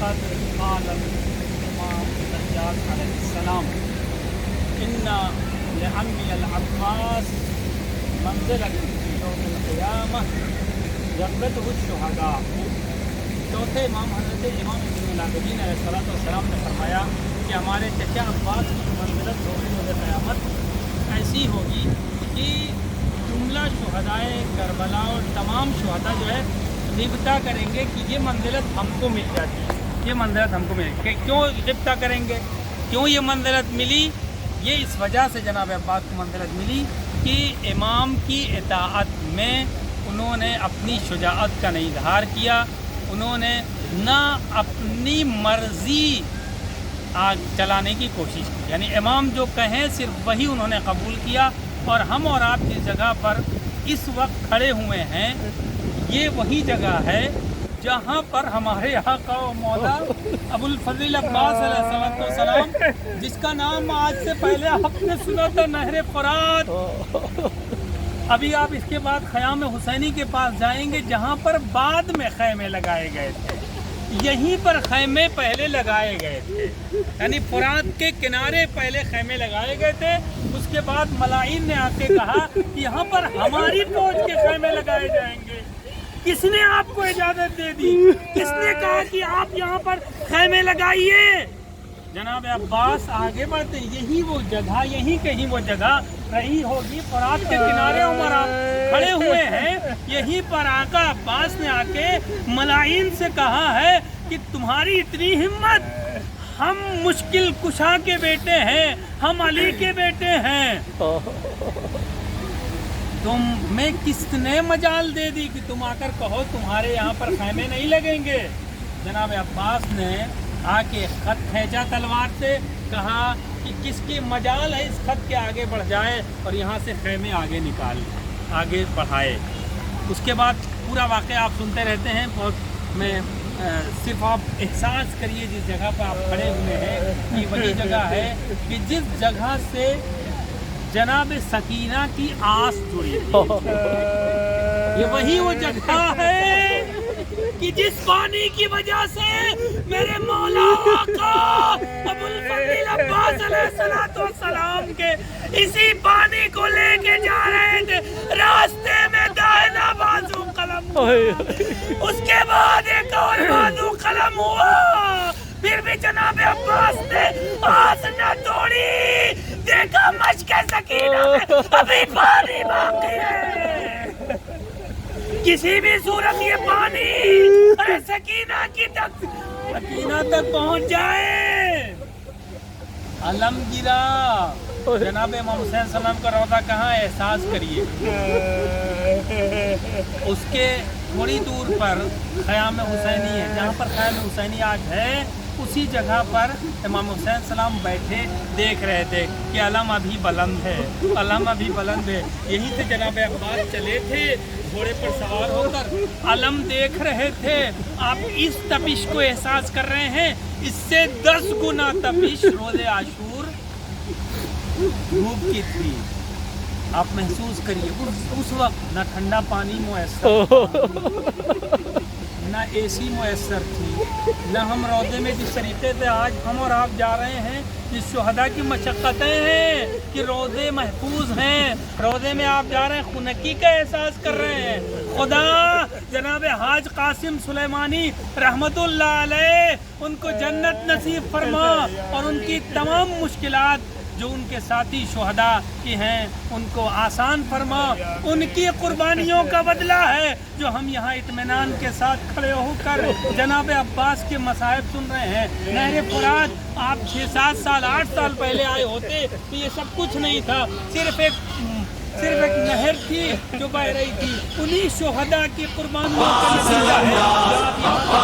خاطر قال الإمام سجاد علیہ السلام إن لعمي العباس منزلة في يوم القيامة يقبضه الشهداء. چوتھے امام حضرت امام ابن العابدین علیہ السلام نے فرمایا کہ ہمارے چچا عباس کی منزلت ہوگی روز قیامت ایسی ہوگی کہ جملہ شہدائے کربلا اور تمام شہداء جو ہے غبطہ کریں گے کہ یہ منزلت ہم کو مل جاتی ہے، یہ منزلت ہم کو ملے گی. کیوں غبطہ کریں گے؟ کیوں یہ منزلت ملی؟ یہ اس وجہ سے جناب عباس کو منزلت ملی کہ امام کی اطاعت میں انہوں نے اپنی شجاعت کا نہیں اظہار کیا، انہوں نے نہ اپنی مرضی آگ چلانے کی کوشش کی. یعنی امام جو کہیں صرف وہی انہوں نے قبول کیا. اور ہم اور آپ جس جگہ پر اس وقت کھڑے ہوئے ہیں یہ وہی جگہ ہے جہاں پر ہمارے آقا و مولا ابو الفضل عباس علیہ السلام، جس کا نام آج سے پہلے آپ نے سنا تھا نہر فرات. ابھی آپ اس کے بعد خیام حسینی کے پاس جائیں گے جہاں پر بعد میں خیمے لگائے گئے تھے. یہیں پر خیمے پہلے لگائے گئے تھے، یعنی فرات کے کنارے پہلے خیمے لگائے گئے تھے. اس کے بعد ملائن نے آ کے کہا کہ یہاں پر ہماری فوج کے خیمے لگائے جائیں گے. کس نے آپ کو اجازت دے دی؟ کس نے کہا کہ آپ یہاں پر خیمے لگائیے؟ جناب عباس آگے بڑھتے یہی وہ جگہ، یہی کہیں وہ جگہ رہی ہوگی. فرات کے کنارے عمر آپ کھڑے ہوئے ہیں، یہیں پر آقا عباس نے آ کے ملائن سے کہا ہے کہ تمہاری اتنی ہمت، ہم مشکل کشا کے بیٹے ہیں، ہم علی کے بیٹے ہیں، تمہیں کس نے مجال دے دی کہ تم آ کر کہو تمہارے یہاں پر خیمے نہیں لگیں گے؟ جناب عباس نے آ کے خط کھینچا تلوار سے، کہا کہ کس کی مجال ہے اس خط کے آگے بڑھ جائے اور یہاں سے خیمے آگے نکال آگے بڑھائے. اس کے بعد پورا واقعہ آپ سنتے رہتے ہیں. بہت میں صرف آپ احساس کریے جس جگہ پر آپ کھڑے ہوئے ہیں یہ وہی جگہ ہے کہ جس جگہ سے جناب سکینہ کی آس جڑی ہوئی. یہ وہی وہ جگہ ہے کہ جس پانی کی وجہ سے میرے مولا آقا ابو الفضل عباس علیہ السلام کے اسی پانی کو لے کے جا رہے تھے. راستے میں دائنا بازو قلم ہوا، اس کے بعد ایک اور بازو قلم ہوا، پھر بھی جناب عباس نے آس نہ توڑی. دیکھا مشک سکینہ میں ابھی پانی باقی ہے، کسی بھی صورت یہ پانی ارے سکینہ تک پہنچ جائے. علم گرا. جناب امام حسین السلام کا روضہ کہاں ہے؟ احساس کریے. اس کے تھوڑی دور پر خیام حسینی ہے، جہاں پر خیام حسینی آج ہے اسی جگہ پر امام حسین السلام بیٹھے دیکھ رہے تھے کہ علم ابھی بلند ہے، علم ابھی بلند ہے. یہیں سے جناب عباس چلے تھے گھوڑے پر سوار ہو کر، علم دیکھ رہے تھے. آپ اس تپش کو احساس کر رہے ہیں، اس سے 10 گنا تپش روز عاشور دھوپ کی تھی. آپ محسوس کریے اس وقت نہ ٹھنڈا پانی میسر، نہ اے سی میسر تھی، نہ ہم روضے میں جس طریقے سے آج ہم اور آپ جا رہے ہیں، جس شہداء کی مشقتیں ہیں کہ روضے محفوظ ہیں، روضے میں آپ جا رہے ہیں خنکی کا احساس کر رہے ہیں. خدا جناب حاج قاسم سلیمانی رحمت اللہ علیہ ان کو جنت نصیب فرما اور ان کی تمام مشکلات جو ان کے ساتھی شہداء کی ہیں ان کو آسان فرما. ان کی قربانیوں کا بدلہ ہے جو ہم یہاں اطمینان کے ساتھ کھڑے ہو کر جناب عباس کے مصائب سن رہے ہیں. نہر فرات آپ 6-7 سال 8 سال پہلے آئے ہوتے تو یہ سب کچھ نہیں تھا، صرف ایک نہر تھی جو بہ رہی تھی. انہی شہداء کی قربانیوں کا نتیجہ ہے جو آپ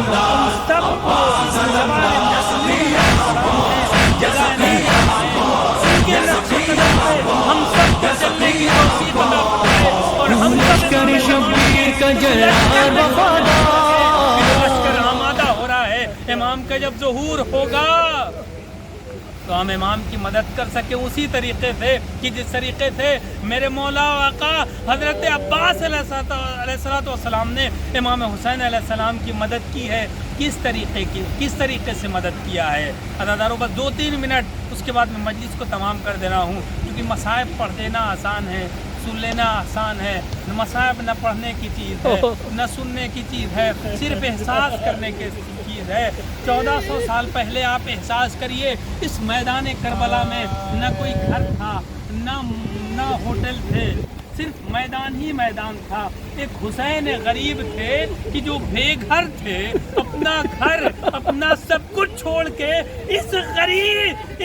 یہاں سب کو ہم سب کے چلنے کی توفیق عطا فرمائے اور ہم لشکر شبیر کا لشکر آمادہ ہو رہا ہے. امام کا جب ظہور ہوگا تو ہم امام کی مدد کر سکیں اسی طریقے سے کہ جس طریقے سے میرے مولا و آقا حضرت عباس علیہ السلام نے امام حسین علیہ السلام کی مدد کی ہے. کس طریقے سے مدد کیا ہے. عزیزانو بس 2-3 منٹ اس کے بعد میں مجلس کو تمام کر دے رہا ہوں، کیونکہ مصائب پڑھ دینا آسان ہے، سن لینا آسان ہے. مصائب نہ پڑھنے کی چیز ہے، نہ سننے کی چیز ہے، صرف احساس کرنے کی چیز ہے. 1400 سال پہلے آپ احساس کریے، اس میدان کربلا میں نہ کوئی گھر تھا، نہ ہوٹل تھے، صرف میدان ہی میدان تھا. ایک حسین غریب تھے کہ جو بے گھر تھے، اپنا گھر اپنا سب کچھ چھوڑ کے اس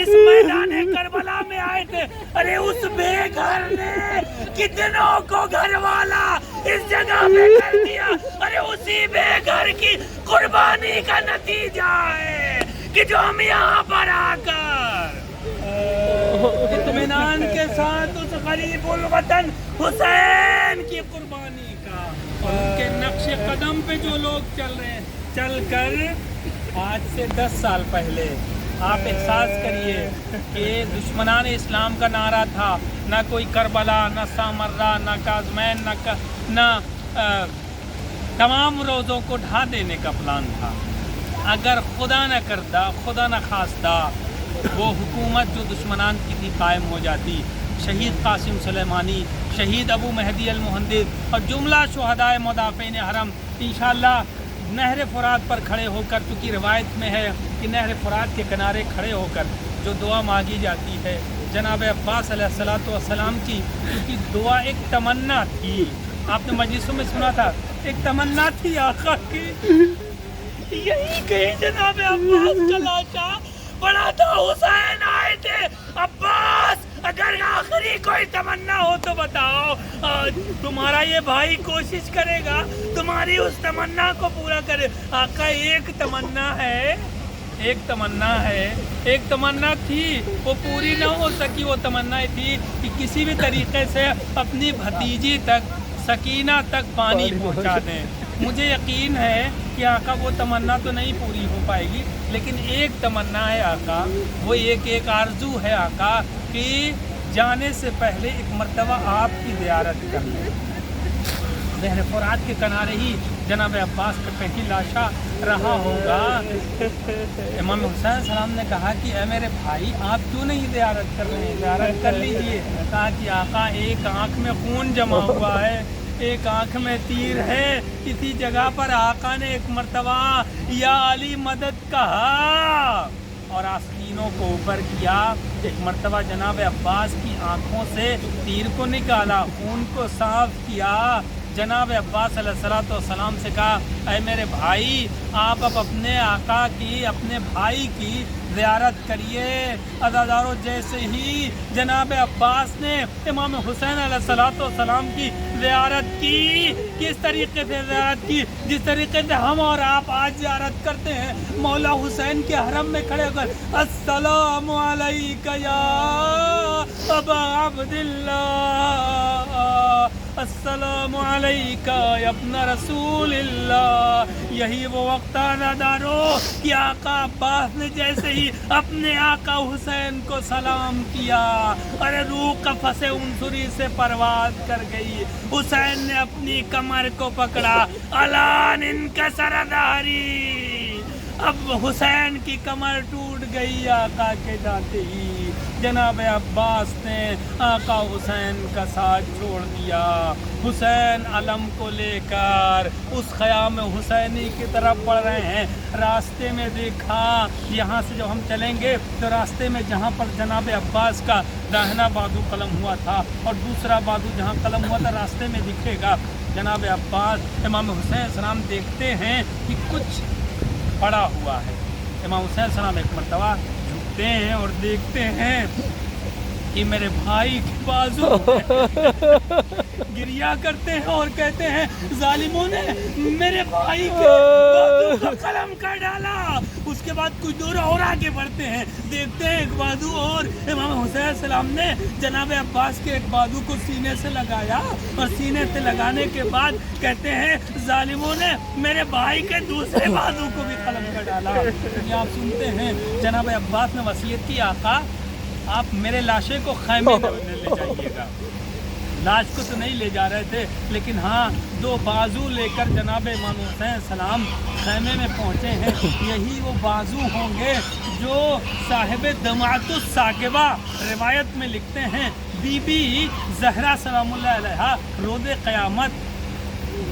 میدان کربلا میں آئے تھے. ارے اس بے گھر نے کتنوں کو گھر والا اس جگہ پہ کر دیا. ارے اسی بے گھر کی قربانی کا نتیجہ ہے کہ جو ہم یہاں پر آ کر اطمینان کے ساتھ اس غریب الوطن حسین کی قربانی کا اور ان کے نقش قدم پہ جو لوگ چل رہے ہیں، چل کر آج سے 10 سال پہلے آپ احساس کریے کہ دشمنان اسلام کا نعرہ تھا، نہ کوئی کربلا، نہ سامرہ، نہ کاظمین، نہ تمام روزوں کو ڈھا دینے کا پلان تھا. اگر خدا نہ کرتا، خدا نہ خواستہ وہ حکومت جو دشمنان کی تھی قائم ہو جاتی. شہید قاسم سلیمانی، شہید ابو مہدی المہندس اور جملہ شہدائے مدافعین حرم انشاءاللہ نہر فرات پر کھڑے ہو کر، چونکہ روایت میں ہے کہ نہر فرات کے کنارے کھڑے ہو کر جو دعا مانگی جاتی ہے جناب عباس علیہ السلام کی، کیونکہ دعا ایک تمنا تھی. آپ نے مجلسوں میں سنا تھا، ایک تمنا تھی آقا کی. یہی کہیں جناب عباس کا لاشا بڑا تھا، حسین آئے تھے. عباس اگر آخری کوئی تمنا ہو تو بتاؤ، تمہارا یہ بھائی کوشش کرے گا تمہاری اس تمنا کو پورا کرے. آقا ایک تمنا ہے، ایک تمنا تھی، وہ پوری نہ ہو سکی. وہ تمنا تھی کہ کسی بھی طریقے سے اپنی بھتیجی تک، سکینہ تک پانی پہنچا دیں. مجھے یقین ہے کہ آقا وہ تمنا تو نہیں پوری ہو پائے گی، لیکن ایک تمنا ہے آقا، وہ ایک آرزو ہے آقا کہ جانے سے پہلے ایک مرتبہ آپ کی زیارت کر لیں. نہر فرات کے کنارے ہی جناب عباس کا کہیں لاشا رہا ہوگا. امام حسین السلام نے کہا کہ اے میرے بھائی آپ کیوں نہیں زیارت کر رہے ہیں، زیارت کر لیجئے. کہا کہ آقا ایک آنکھ میں خون جمع ہوا ہے، ایک آنکھ میں تیر ہے. اسی جگہ پر آقا نے ایک مرتبہ یا علی مدد کہا اور آستینوں کو اوپر کیا. ایک مرتبہ جناب عباس کی آنکھوں سے تیر کو نکالا، خون کو صاف کیا. جناب عباس علیہ السلام سے کہا اے میرے بھائی آپ اب اپنے آقا کی، اپنے بھائی کی زیارت کریے. عزادارو جیسے ہی جناب عباس نے امام حسین علیہ السلام کی زیارت کی، کس طریقے سے زیارت کی؟ جس طریقے سے ہم اور آپ آج زیارت کرتے ہیں مولا حسین کے حرم میں کھڑے ہو کر السلام علیکہ یا ابا عبداللہ، السلام علیکہ یا ابن رسول اللہ. یہی وہ وقت عزادارو کہ آقا عباس نے جیسے ہی اپنے آقا حسین کو سلام کیا، ارے روح قفس عنصری سے پرواز کر گئی. حسین نے اپنی کمر کو پکڑا، الان انکسر ظہری. اب حسین کی کمر ٹوٹ گئی آقا کے جاتے ہی. جناب عباس نے آقا حسین کا ساتھ چھوڑ دیا. حسین علم کو لے کر اس خیام حسینی کی طرف بڑھ رہے ہیں. راستے میں دیکھا، یہاں سے جب ہم چلیں گے تو راستے میں جہاں پر جناب عباس کا داہنا بازو قلم ہوا تھا اور دوسرا بازو جہاں قلم ہوا تھا راستے میں دکھے گا. جناب عباس امام حسین السلام دیکھتے ہیں کہ کچھ پڑا ہوا ہے. امام حسین السلام ایک مرتبہ جھکتے ہیں اور دیکھتے ہیں کہ میرے بھائی کے بازو گریا کرتے ہیں اور کہتے ہیں ظالموں نے میرے بھائی کے بازو کا قلم کر ڈالا. اس کے بعد کچھ دور اور آگے بڑھتے ہیں, دیکھتے ہیں ایک بازو اور امام حسین علیہ السلام نے جناب عباس کے ایک بازو کو سینے سے لگایا, اور سینے سے لگانے کے بعد کہتے ہیں ظالموں نے میرے بھائی کے دوسرے بازو کو بھی قلم کر ڈالا. یہ آپ سنتے ہیں جناب عباس نے وصیت کی, آقا آپ میرے لاشے کو خیمے میں لے جائیے گا. لاش کو تو نہیں لے جا رہے تھے, لیکن ہاں 2 بازو لے کر جناب امام حسین السلام خیمے میں پہنچے ہیں. یہی وہ بازو ہوں گے جو صاحب دمعۃ الثاقبہ روایت میں لکھتے ہیں, بی بی زہرا سلام اللہ علیہا روز قیامت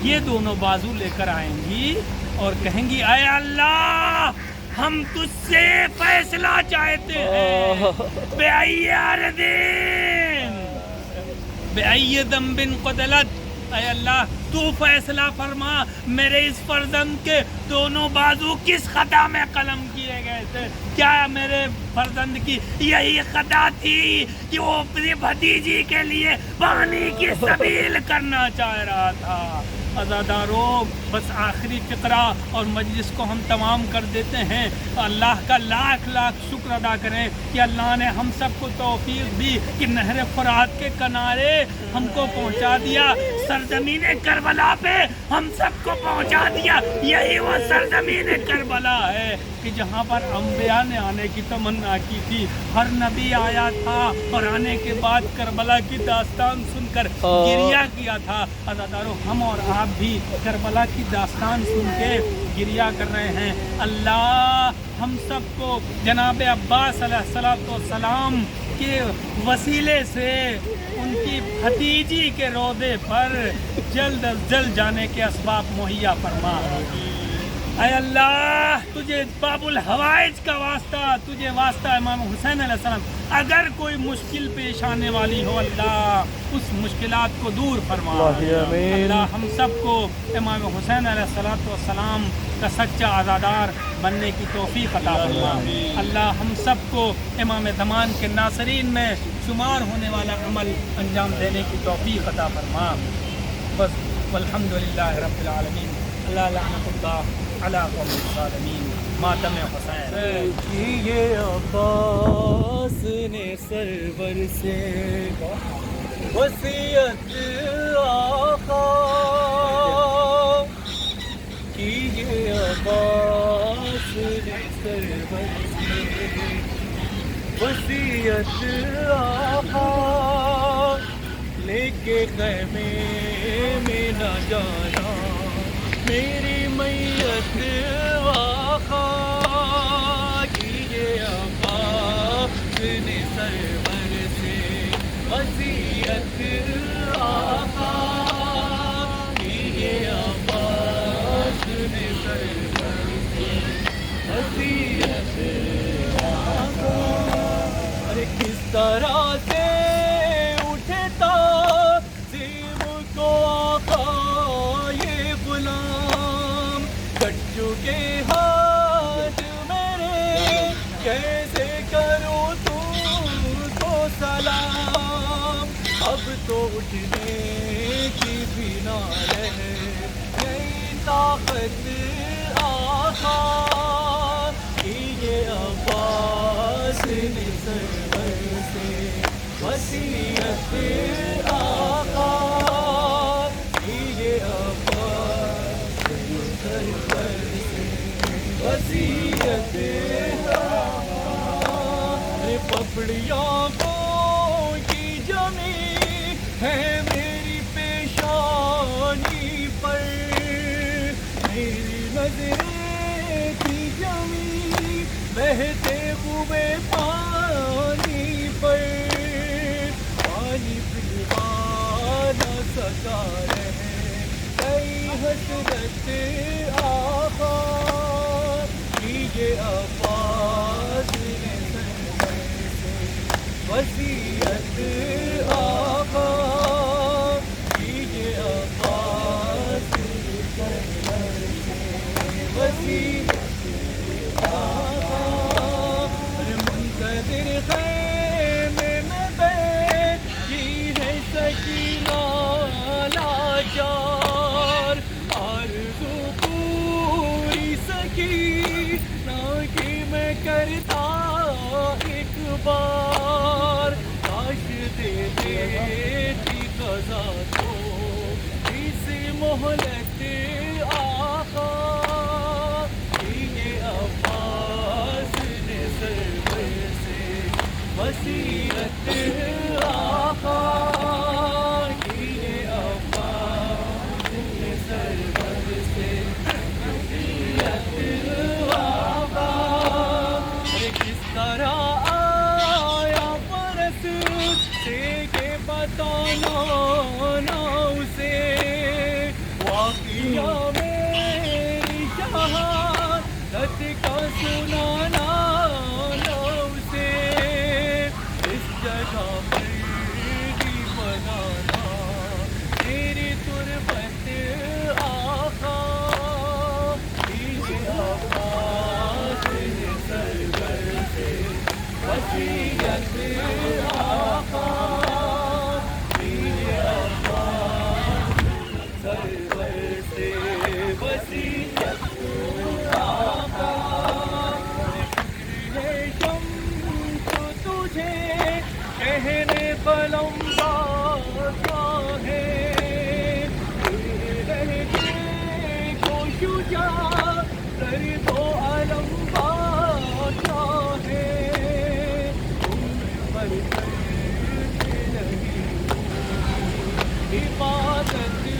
یہ دونوں بازو لے کر آئیں گی اور کہیں گی اے اللہ ہم تجھ سے فیصلہ چاہتے ہیں, بِأَيِّ ذنب قتلت, اے اللہ تو فیصلہ فرما میرے اس فرزند کے دونوں بازو کس خطا میں قلم کیے گئے تھے. کیا میرے فرزند کی یہی خطا تھی کہ وہ اپنی بھتیجی کے لیے پانی کی سبیل کرنا چاہ رہا تھا. عزاداروں بس آخری فقرہ اور مجلس کو ہم تمام کر دیتے ہیں. اللہ کا لاکھ لاکھ شکر ادا کریں کہ اللہ نے ہم سب کو توفیق دی کہ نہر فرات کے کنارے ہم کو پہنچا دیا, سرزمین کربلا پہ ہم سب کو پہنچا دیا. یہی وہ سرزمین کربلا ہے کہ جہاں پر انبیاء نے آنے کی تمنا کی تھی. ہر نبی آیا تھا اور آنے کے بعد کربلا کی داستان سن کر گریا کیا تھا. عزاداروں ہم اور آپ بھی کربلا کی داستان سن کے گریا کر رہے ہیں. اللہ ہم سب کو جناب عباس علیہ السلام کے وسیلے سے ان کی بھتیجی کے روضے پر جلد از جلد جانے کے اسباب مہیا فرما. اے اللہ تجھے باب الحوائج کا واسطہ, تجھے واسطہ امام حسین علیہ السلام, اگر کوئی مشکل پیش آنے والی ہو اللہ اس مشکلات کو دور فرما. اللہ ہم سب کو امام حسین علیہ السلام کا سچا عزادار بننے کی توفیق عطا فرما. اللہ ہم سب کو امام زمان کے ناصرین میں شمار ہونے والا عمل انجام دینے کی توفیق عطا فرما. بس والحمدللہ رب العالمین. اللہ لعنت اللہ علی قوم الظالمین. ماتم حسین کی یہ عباس نے سرور سے وصیت آقا کی, یہ عباس نے سرور سے وصیت آقا, لے کے خیمے میں نہ جانا میری میت آقا کی, یہ عباس نے سرور سے وصیت آقا کی, یہ عباس نے سرور سے وصیت آقا. ارے کس طرح سے اٹھے تعظیم کو آقا یہ غلام, کٹ چکے ہاتھ میرے کیسے کروں تم کو سلام. اب تو اٹھنے کی بھی نہ رہ گئی طاقت آقا کی, یہ عباس نے سرور سے وصیت آقا کی, یہ عباس نے سرور سے وصیت آقا. پپڑیاں کو کی جمی ہے میری پیشانی پر, میری نظریں تھی جمی بہتے ہوئے پانی پر, پانی پلوا نہ سکا رہے کئی حسرت آقا کی, یہ عباس نے سرور سے وصیت آقا کی, یہ عباس نے سرور سے وصیت آقا. منتظر خیمے میں بیٹھی ہے سکینہ بار کاش دے دیتی قضا تو اس مہلت آقا یہ عباس نے سرور سے وصیت آقا یہ عباس نے سرور سے وصیت آقا کس طرح آیا برس سے کہ بتانا نہ اسے واقعہ میری شہادت کا سنانا نہ اسے اس جگہ پر بھی بنانا میری تربت آقا یہ عباس سرور سے وصیت آقا یہ عباس سرور سے وصیت آقا ہے شمس تجھے کہنے قلم بادشاہ ہے رہتے کو شجاع در دو علم بادشاہ ہے پر کرتے نہیں عبادت